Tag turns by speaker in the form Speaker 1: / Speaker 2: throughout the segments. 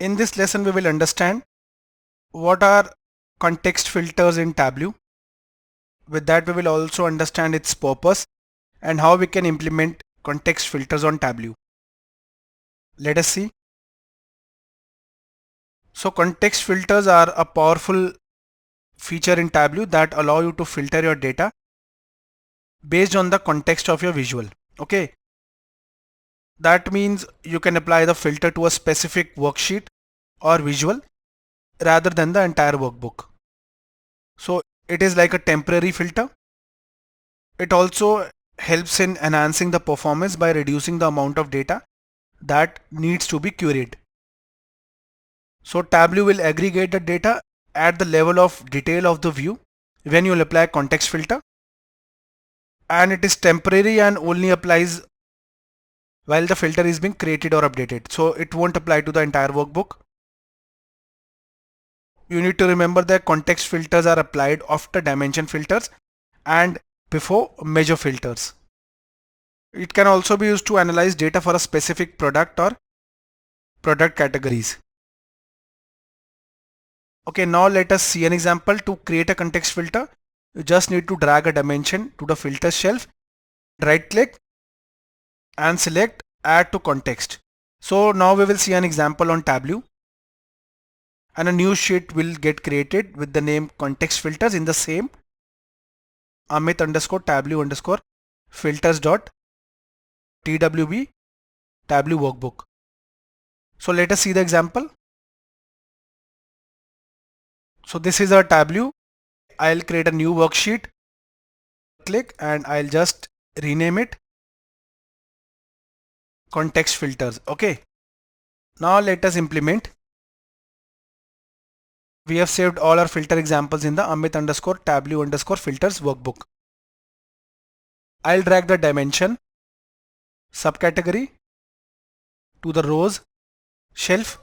Speaker 1: In this lesson we will understand what are context filters in Tableau. With that we will also understand its purpose and how we can implement context filters on Tableau. Let us see. So context filters are a powerful feature in Tableau that allow you to filter your data based on the context of your visual. Okay. That means you can apply the filter to a specific worksheet or visual rather than the entire workbook. So it is like a temporary filter. It also helps in enhancing the performance by reducing the amount of data that needs to be queried. So Tableau will aggregate the data at the level of detail of the view when you will apply context filter, and it is temporary and only applies while the filter is being created or updated. So it won't apply to the entire workbook. You need to remember that context filters are applied after dimension filters and before measure filters. It can also be used to analyze data for a specific product or product categories. Okay, now let us see an example. To create a context filter, you just need to drag a dimension to the filter shelf, right click and select add to context. So now we will see an example on Tableau, and a new sheet will get created with the name context filters in the same Amit underscore Tableau underscore filters dot twb Tableau workbook. So let us see the example. So this is our Tableau. I'll create a new worksheet, click, and I'll just rename it context filters. Okay. Now let us implement. We have saved all our filter examples in the Amit underscore Tableau underscore filters workbook. I'll drag the dimension subcategory to the rows shelf.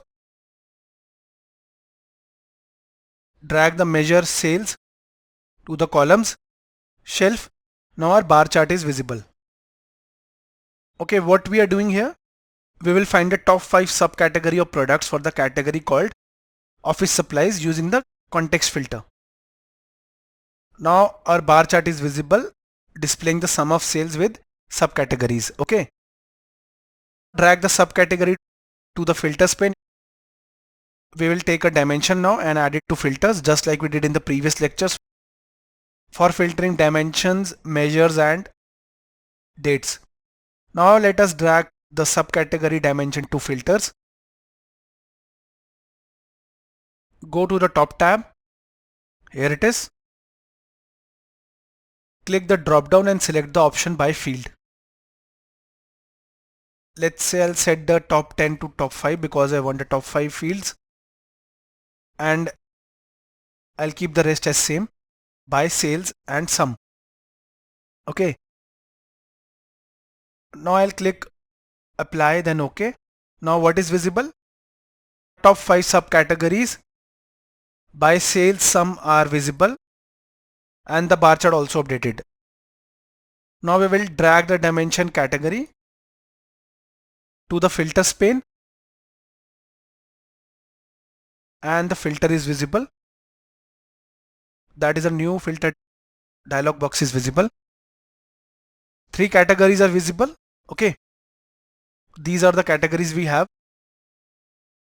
Speaker 1: Drag the measure sales to the columns shelf. Now our bar chart is visible. Okay, what we are doing here, we will find the top 5 subcategory of products for the category called office supplies using the context filter. Now our bar chart is visible, displaying the sum of sales with subcategories. Okay. Drag the subcategory to the filters pane. We will take a dimension now and add it to filters just like we did in the previous lectures for filtering dimensions, measures and dates. Now let us drag the subcategory dimension to filters. Go to the top tab. Here it is. Click the drop down and select the option by field. Let's say I'll set the top 10 to top 5 because I want the top 5 fields, and I'll keep the rest as same by sales and sum. Okay. Now I'll click apply, then OK. Now what is visible? Top 5 subcategories by sales sum are visible and the bar chart also updated. Now we will drag the dimension category to the filters pane and the filter is visible. That is a new filter dialog box is visible. 3 categories are visible. Okay. These are the categories we have.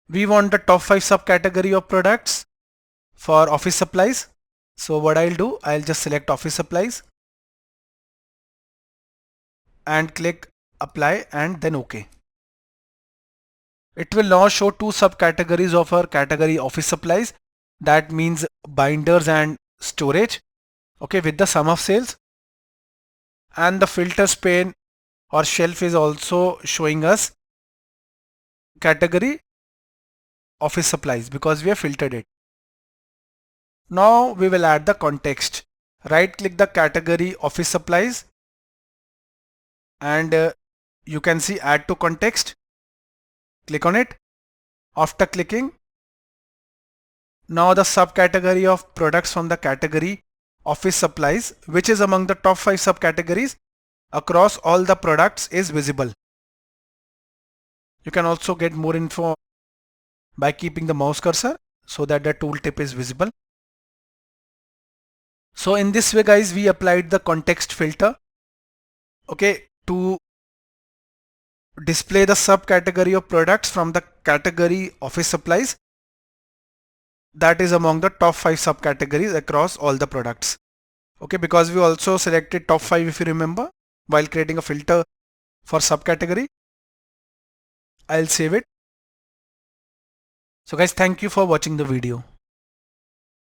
Speaker 1: We want the top 5 subcategory of products for office supplies. So what I'll do, I'll just select office supplies and click apply and then OK. It will now show 2 subcategories of our category office supplies. That means binders and storage. Okay, with the sum of sales. And the filters pane or shelf is also showing us category office supplies because we have filtered it. Now we will add the context. Right click the category office supplies and you can see add to context. Click on it. After clicking, now the subcategory of products from the category office supplies, which is among the top 5 subcategories across all the products, is visible. You can also get more info by keeping the mouse cursor so that the tooltip is visible. So in this way guys, we applied the context filter, okay, to display the subcategory of products from the category office supplies that is among the top 5 subcategories across all the products. Okay, because we also selected top 5 if you remember while creating a filter for subcategory. I'll save it. So guys, thank you for watching the video.